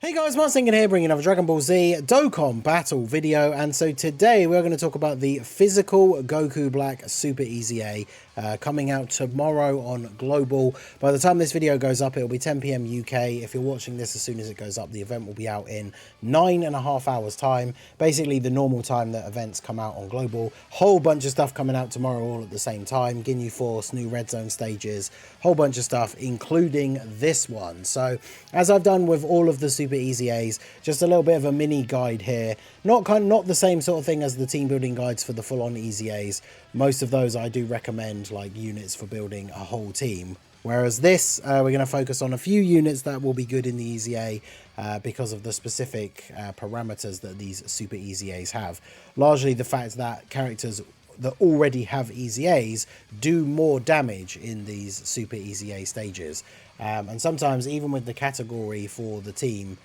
Hey guys, Martin here bringing another Dragon Ball Z Dokkan battle video, and so today we're going to talk about the physical Goku Black Super EZA coming out tomorrow on Global. By the time this video goes up, it'll be 10 PM UK. If you're watching this as soon as it goes up, the event will be out in 9.5 hours time, basically the normal time that events come out on Global. Whole bunch of stuff coming out tomorrow all at the same time. Ginyu Force, new Red Zone stages, whole bunch of stuff, including this one. So as I've done with all of the Super EZAs, just a little bit of a mini guide here. Not the same sort of thing as the team building guides for the full-on EZAs. Most of those I do recommend like units for building a whole team. Whereas this, we're going to focus on a few units that will be good in the EZA because of the specific parameters that these Super EZAs have. Largely the fact that characters that already have EZAs do more damage in these Super EZA stages. And sometimes even with the category for the team,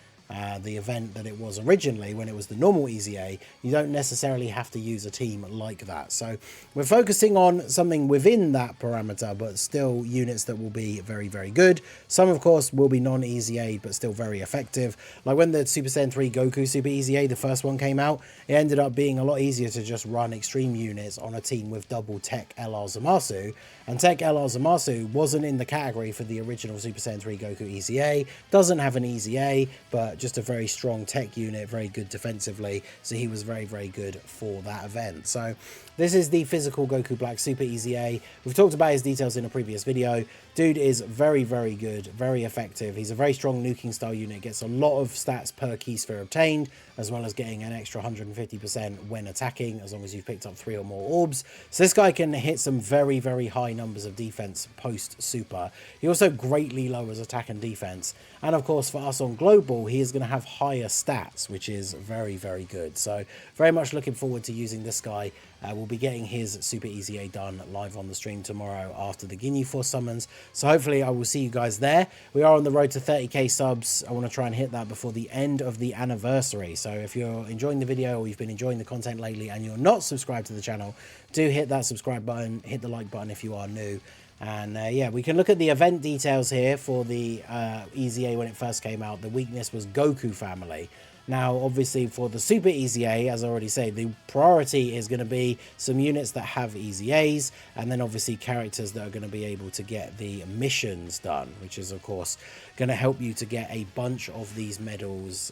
the event that it was originally when it was the normal EZA, you don't necessarily have to use a team like that. So we're focusing on something within that parameter, but still units that will be very, very good. Some, of course, will be non-EZA, but still very effective. Like when the Super Saiyan 3 Goku Super EZA, the first one came out, it ended up being a lot easier to just run extreme units on a team with double Tech LR Zamasu. And Tech LR Zamasu wasn't in the category for the original Super Saiyan 3 Goku EZA, doesn't have an EZA, but just a very strong tech unit, very good defensively, so he was very, very good for that event. So this is the physical Goku Black Super EZA. We've talked about his details in a previous video. Dude is very, very good, very effective. He's a very strong nuking style unit, gets a lot of stats per key sphere obtained, as well as getting an extra 150% when attacking, as long as you've picked up 3 or more orbs. So this guy can hit some very, very high numbers of defense post super. He also greatly lowers attack and defense. And of course, for us on Global, he is going to have higher stats, which is very, very good. So very much looking forward to using this guy. We'll be getting his Super EZA done live on the stream tomorrow after the Ginyu Force summons. So hopefully I will see you guys there. We are on the road to 30k subs. I want to try and hit that before the end of the anniversary. So if you're enjoying the video or you've been enjoying the content lately and you're not subscribed to the channel, do hit that subscribe button, hit the like button if you are new. And yeah, we can look at the event details here for the EZA when it first came out. The weakness was Goku Family. Now, obviously, for the Super EZA, as I already said, the priority is going to be some units that have EZAs, and then obviously characters that are going to be able to get the missions done, which is, of course, going to help you to get a bunch of these medals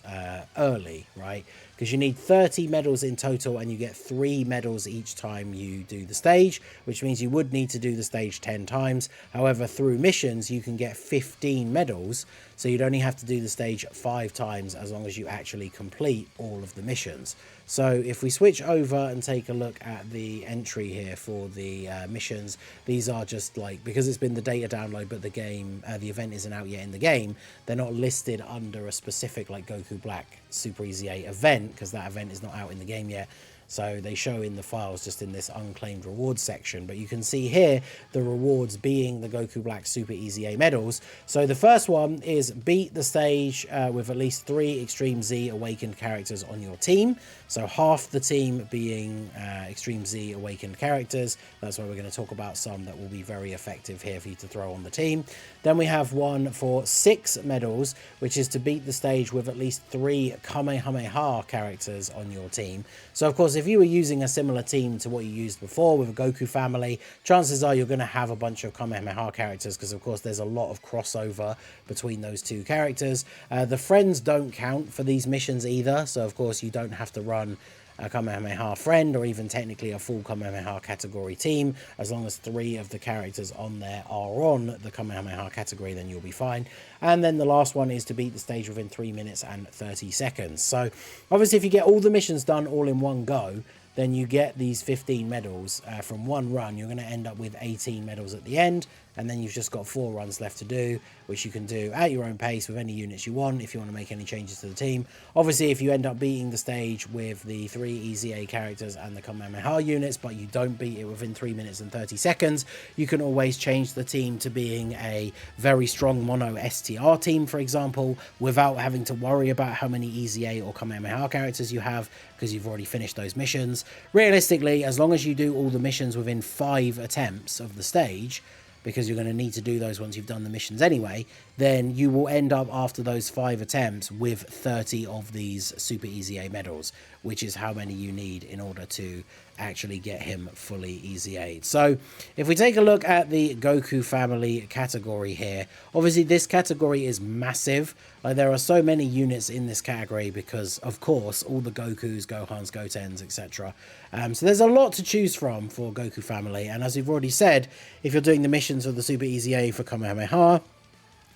early, right? Because you need 30 medals in total, and you get 3 medals each time you do the stage, which means you would need to do the stage 10 times. However, through missions, you can get 15 medals, so you'd only have to do the stage 5 times as long as you actually complete all of the missions. So if we switch over and take a look at the entry here for the missions, these are just like, because it's been the data download but the game, the event isn't out yet in the game, they're not listed under a specific like Goku Black Super EZA event, because that event is not out in the game yet. So they show in the files just in this unclaimed rewards section. But you can see here the rewards being the Goku Black Super EZA medals. So the first one is beat the stage with at least 3 Extreme Z awakened characters on your team. So half the team being Extreme Z awakened characters. That's why we're going to talk about some that will be very effective here for you to throw on the team. Then we have one for 6 medals, which is to beat the stage with at least 3 Kamehameha characters on your team. So of course, if you were using a similar team to what you used before with a Goku Family, chances are you're going to have a bunch of Kamehameha characters, because of course there's a lot of crossover between those 2 characters. The friends don't count for these missions either, so of course you don't have to run a Kamehameha friend or even technically a full Kamehameha category team. As long as 3 of the characters on there are on the Kamehameha category, then you'll be fine. And then the last one is to beat the stage within 3 minutes and 30 seconds. So obviously if you get all the missions done all in one go, then you get these 15 medals from one run. You're going to end up with 18 medals at the end, and then you've just got 4 runs left to do, which you can do at your own pace with any units you want if you want to make any changes to the team. Obviously, if you end up beating the stage with the 3 EZA characters and the Kamehameha units, but you don't beat it within 3 minutes and 30 seconds, you can always change the team to being a very strong mono STR team, for example, without having to worry about how many EZA or Kamehameha characters you have, because you've already finished those missions. Realistically, as long as you do all the missions within 5 attempts of the stage, because you're going to need to do those once you've done the missions anyway, then you will end up after those 5 attempts with 30 of these Super EZA medals, which is how many you need in order to actually get him fully EZA'd. So if we take a look at the Goku Family category here, obviously this category is massive. Like, there are so many units in this category because, of course, all the Gokus, Gohans, Gotens, etc. So there's a lot to choose from for Goku Family, and as we've already said, if you're doing the missions of the Super EZA for Kamehameha,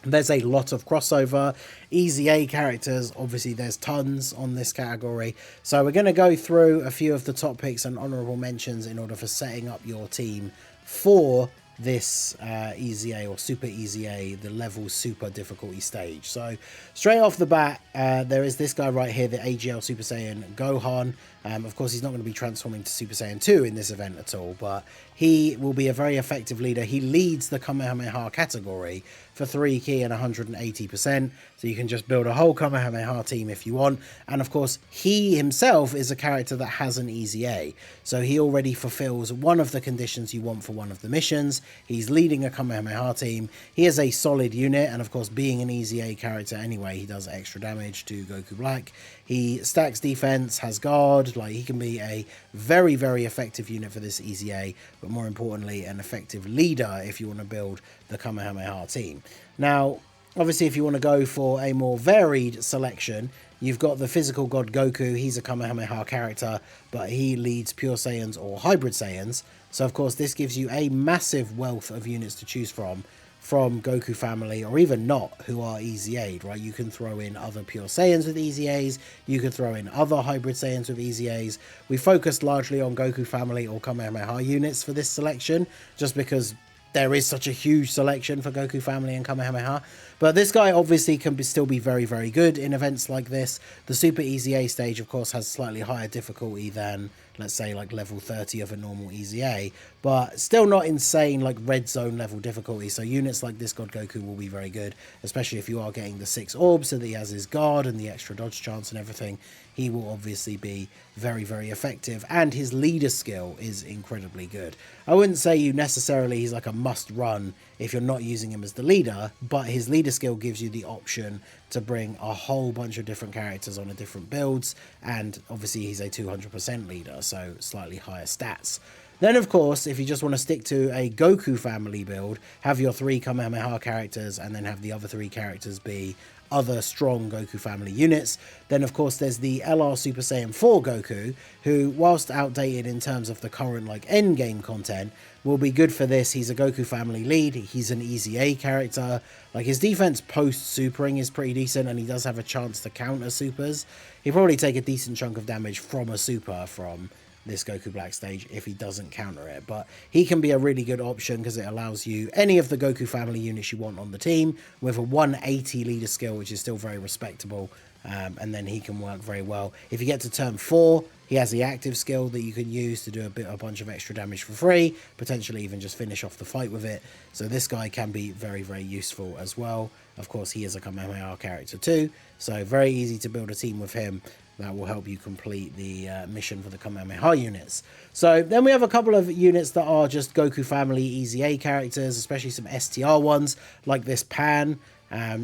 there's a lot of crossover. EZA characters, obviously there's tons on this category. So we're going to go through a few of the top picks and honorable mentions in order for setting up your team for this EZA or Super EZA, the level super difficulty stage. So straight off the bat, there is this guy right here, the AGL Super Saiyan Gohan. Of course, he's not going to be transforming to Super Saiyan 2 in this event at all, but he will be a very effective leader. He leads the Kamehameha category for 3 key and 180%, so you can just build a whole Kamehameha team if you want. And of course, he himself is a character that has an EZA, so he already fulfills one of the conditions you want for one of the missions. He's leading a Kamehameha team. He is a solid unit, and of course, being an EZA character anyway, he does extra damage to Goku Black. He stacks defense, has guard, like he can be a very, very effective unit for this EZA, but more importantly, an effective leader if you want to build the Kamehameha team. Now, obviously, if you want to go for a more varied selection, you've got the physical god Goku. He's a Kamehameha character, but he leads Pure Saiyans or Hybrid Saiyans. So, of course, this gives you a massive wealth of units to choose from Goku Family, or even not, who are EZA'd, right? You can throw in other Pure Saiyans with EZAs, you can throw in other Hybrid Saiyans with EZAs. We focused largely on Goku Family or Kamehameha units for this selection, just because there is such a huge selection for Goku Family and Kamehameha. But this guy obviously can still be very, very good in events like this. The Super EZA stage, of course, has slightly higher difficulty than, let's say, like level 30 of a normal EZA, but still not insane like red zone level difficulty. So units like this God Goku will be very good, especially if you are getting the 6 orbs so that he has his guard and the extra dodge chance and everything. He will obviously be very, very effective, and his leader skill is incredibly good. I wouldn't say he's like a must run if you're not using him as the leader, but his leader skill gives you the option to bring a whole bunch of different characters on a different builds, and obviously he's a 200% leader, so slightly higher stats. Then, of course, if you just want to stick to a Goku Family build, have your 3 Kamehameha characters and then have the other 3 characters be other strong Goku Family units, then of course there's the LR Super Saiyan 4 Goku, who, whilst outdated in terms of the current like end game content, will be good for this. He's a Goku Family lead, he's an EZA character, like his defense post supering is pretty decent, and he does have a chance to counter supers. He'll probably take a decent chunk of damage from a super from this Goku Black stage if he doesn't counter it, but he can be a really good option because it allows you any of the Goku Family units you want on the team with a 180 leader skill, which is still very respectable, and then he can work very well. If you get to turn 4, he has the active skill that you can use to do a bunch of extra damage for free, potentially even just finish off the fight with it. So this guy can be very, very useful as well. Of course, he is a Kamehameha character too, so very easy to build a team with him. That will help you complete the mission for the Kamehameha units. So then we have a couple of units that are just Goku Family EZA characters, especially some STR ones, like this Pan.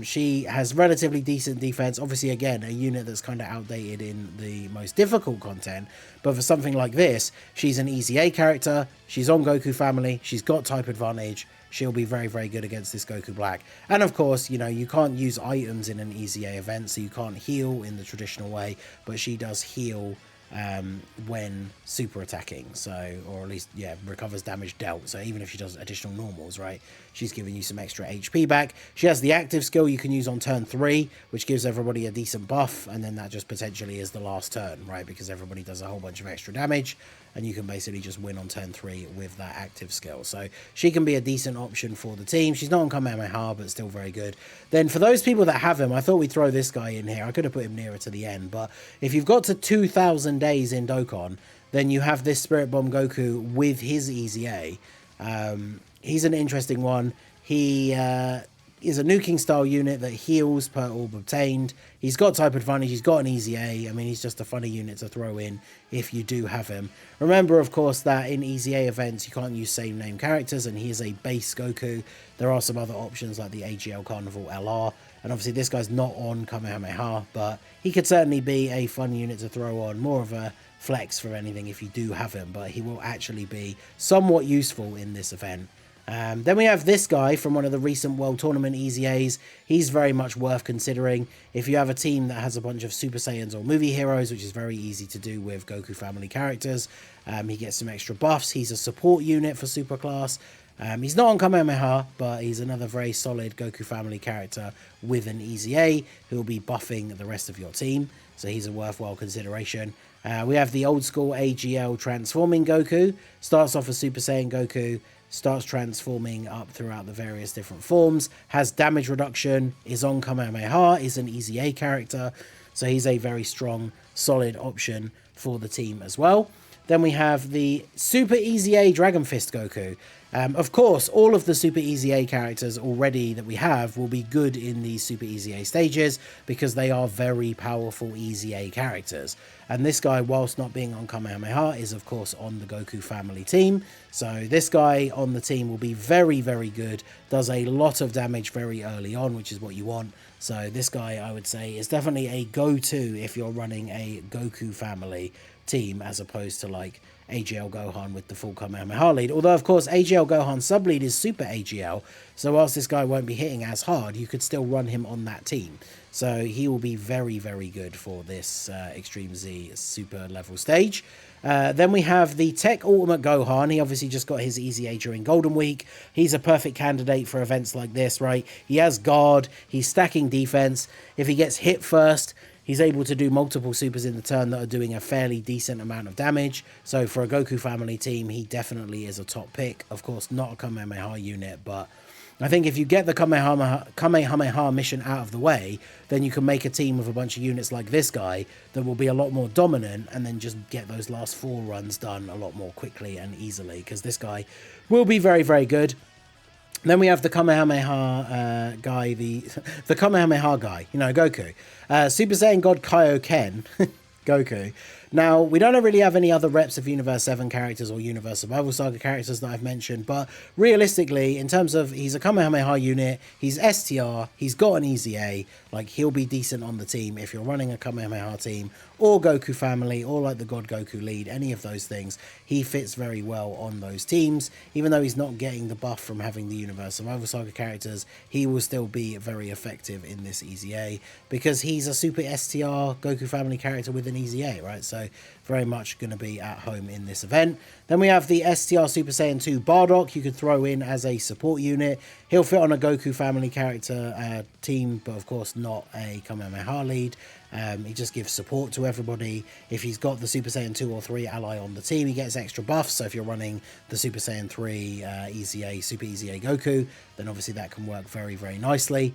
She has relatively decent defense. Obviously, again, a unit that's kind of outdated in the most difficult content. But for something like this, she's an EZA character. She's on Goku Family. She's got type advantage. She'll be very, very good against this Goku Black. And of course, you know, you can't use items in an EZA event, so you can't heal in the traditional way, but she does heal when super attacking, so, or at least, yeah, recovers damage dealt. So even if she does additional normals, right, she's giving you some extra HP back. She has the active skill you can use on turn 3, which gives everybody a decent buff, and then that just potentially is the last turn, right, because everybody does a whole bunch of extra damage, and you can basically just win on turn 3 with that active skill. So she can be a decent option for the team. She's not on Kamehameha, but still very good. Then for those people that have him, I thought we'd throw this guy in here. I could have put him nearer to the end, but if you've got to 2,000 days in Dokkan, then you have this Spirit Bomb Goku with his EZA. He's an interesting one. He is a nuking style unit that heals per orb obtained. He's got type advantage, he's got an EZA. I mean, he's just a funny unit to throw in if you do have him. Remember, of course, that in EZA events you can't use same name characters, and he is a base Goku. There are some other options like the AGL Carnival LR, and obviously this guy's not on Kamehameha, but he could certainly be a fun unit to throw on, more of a flex for anything if you do have him, but he will actually be somewhat useful in this event. Then we have this guy from one of the recent World Tournament EZAs. He's very much worth considering if you have a team that has a bunch of Super Saiyans or movie heroes, which is very easy to do with Goku Family characters. He gets some extra buffs. He's a support unit for Superclass. He's not on Kamehameha, but he's another very solid Goku Family character with an EZA who will be buffing the rest of your team. So he's a worthwhile consideration. We have the old school AGL transforming Goku. Starts off as Super Saiyan Goku, starts transforming up throughout the various different forms, has damage reduction, is on Kamehameha, is an EZA character, so he's a very strong, solid option for the team as well. Then we have the Super EZA Dragon Fist Goku. Of course, all of the Super EZA characters already that we have will be good in these Super EZA stages because they are very powerful EZA characters. And this guy, whilst not being on Kamehameha, is of course on the Goku Family team. So this guy on the team will be very, very good. Does a lot of damage very early on, which is what you want. So this guy, I would say, is definitely a go-to if you're running a Goku Family team as opposed to like AGL Gohan with the full Kamehameha lead. Although, of course, AGL Gohan sub-lead is Super AGL, so whilst this guy won't be hitting as hard, you could still run him on that team. So he will be very, very good for this Extreme Z Super level stage. Then we have the Tech Ultimate Gohan. He obviously just got his EZA during Golden Week. He's a perfect candidate for events like this, right? He has guard, he's stacking defense. If he gets hit first, he's able to do multiple supers in the turn that are doing a fairly decent amount of damage. So for a Goku Family team, he definitely is a top pick. Of course, not a Kamehameha unit, but I think if you get the Kamehameha mission out of the way, then you can make a team with a bunch of units like this guy that will be a lot more dominant and then just get those last 4 runs done a lot more quickly and easily, because this guy will be very, very good. Then we have the Kamehameha guy, the Kamehameha guy, you know, Goku. Super Saiyan God Kaioken, Goku. Now, we don't really have any other reps of Universe 7 characters or Universe Survival Saga characters that I've mentioned, but realistically, in terms of he's a Kamehameha unit, he's STR, he's got an EZA, like he'll be decent on the team if you're running a Kamehameha team, or Goku Family, or like the God Goku lead, any of those things. He fits very well on those teams. Even though he's not getting the buff from having the Universe Survival Saga characters, he will still be very effective in this EZA, because he's a Super STR Goku Family character with an EZA, right? So very much going to be at home in this event. Then we have the STR Super Saiyan 2 Bardock. You could throw in as a support unit. He'll fit on a Goku Family character team, but of course not a Kamehameha lead. He just gives support to everybody. If he's got the Super Saiyan 2 or 3 ally on the team, he gets extra buffs. So if you're running the Super Saiyan 3 EZA, Super EZA Goku, then obviously that can work very, very nicely.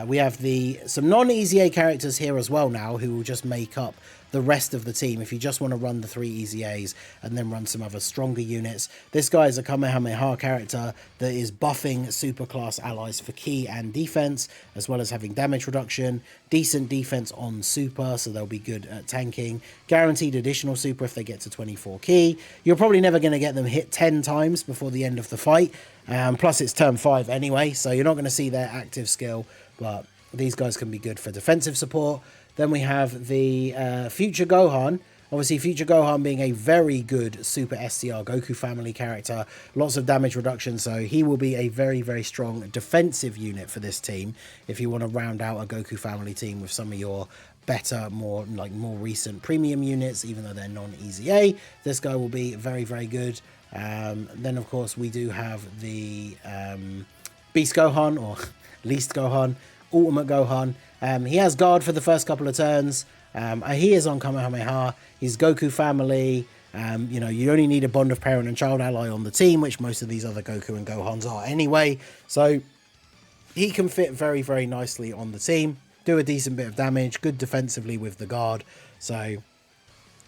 We have some non-EZA characters here as well now, who will just make up the rest of the team if you just want to run the 3 EZAs and then run some other stronger units. This guy is a Kamehameha character that is buffing superclass allies for key and defense, as well as having damage reduction, decent defense on super, so they'll be good at tanking, guaranteed additional super if they get to 24 key. You're probably never going to get them hit 10 times before the end of the fight, plus it's turn 5 anyway, so you're not going to see their active skill, but these guys can be good for defensive support. Then we have the Future Gohan. Obviously, Future Gohan being a very good Super STR Goku Family character. Lots of damage reduction, so he will be a very, very strong defensive unit for this team. If you want to round out a Goku Family team with some of your better, more recent premium units, even though they're non-EZA, this guy will be very, very good. Then, of course, we do have the Beast Gohan, or Least Gohan, Ultimate Gohan. He has guard for the first couple of turns. He is on Kamehameha. He's Goku Family. You know, you only need a bond of parent and child ally on the team, which most of these other Goku and Gohans are anyway. So he can fit very, very nicely on the team. Do a decent bit of damage. Good defensively with the guard. So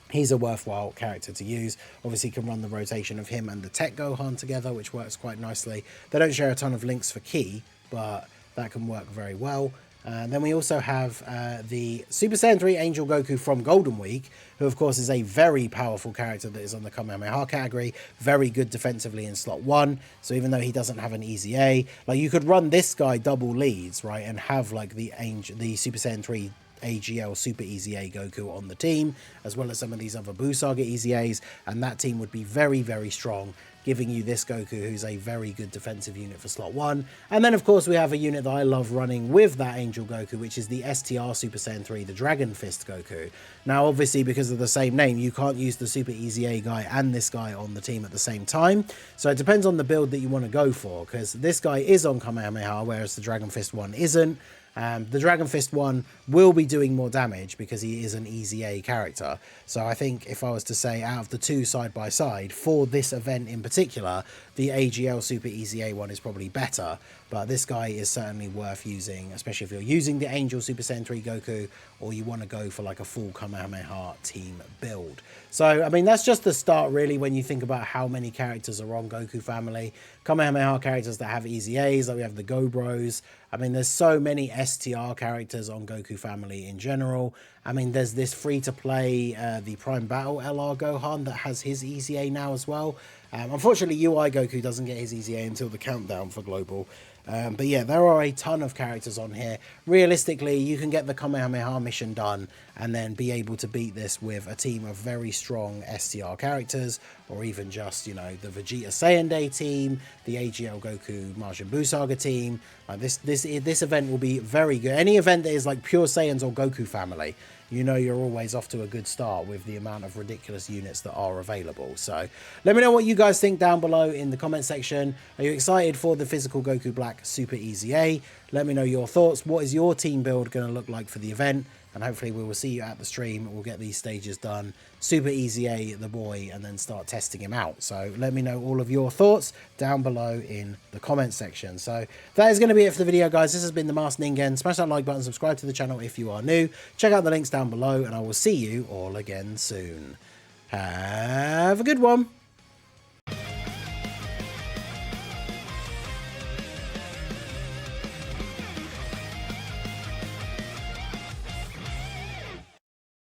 he's a worthwhile character to use. Obviously, you can run the rotation of him and the Tech Gohan together, which works quite nicely. They don't share a ton of links for key, but that can work very well. Then we also have the Super Saiyan 3 Angel Goku from Golden Week, who of course is a very powerful character that is on the Kamehameha category, very good defensively in slot 1, so even though he doesn't have an EZA, like you could run this guy double leads, right, and have like the Super Saiyan 3 AGL Super EZA Goku on the team, as well as some of these other Buu Saga EZAs, and that team would be very, very strong, giving you this Goku, who's a very good defensive unit for slot 1. And then, of course, we have a unit that I love running with that Angel Goku, which is the STR Super Saiyan 3, the Dragon Fist Goku. Now, obviously, because of the same name, you can't use the Super EZA guy and this guy on the team at the same time. So it depends on the build that you want to go for, because this guy is on Kamehameha, whereas the Dragon Fist one isn't. The Dragon Fist one will be doing more damage because he is an EZA character. So I think if I was to say out of the two side by side for this event in particular, the AGL Super EZA one is probably better. But this guy is certainly worth using, especially if you're using the Angel Super Saiyan 3 Goku, or you want to go for like a full Kamehameha team build. So, I mean, that's just the start really when you think about how many characters are on Goku Family. Kamehameha characters that have EZAs, like we have the Go Bros. I mean, there's so many STR characters on Goku Family in general. I mean, there's this free-to-play, the Prime Battle LR Gohan that has his EZA now as well. Unfortunately, UI Goku doesn't get his EZA until the countdown for Global. But yeah, there are a ton of characters on here. Realistically, you can get the Kamehameha mission done and then be able to beat this with a team of very strong STR characters, or even just, you know, the Vegeta Saiyan Day team, the AGL Goku Majin Buu Saga team. This event will be very good. Any event that is like pure Saiyans or Goku Family, you know you're always off to a good start with the amount of ridiculous units that are available. So let me know what you guys think down below in the comment section. Are you excited for the physical Goku Black Super EZA? Let me know your thoughts. What is your team build going to look like for the event? And hopefully we will see you at the stream. We'll get these stages done, Super EZA the boy, and then start testing him out. So let me know all of your thoughts down below in the comment section. So that is going to be it for the video, guys. This has been the Masked Ningen. Smash that like button, subscribe to the channel if you are new. Check out the links down below, and I will see you all again soon. Have a good one.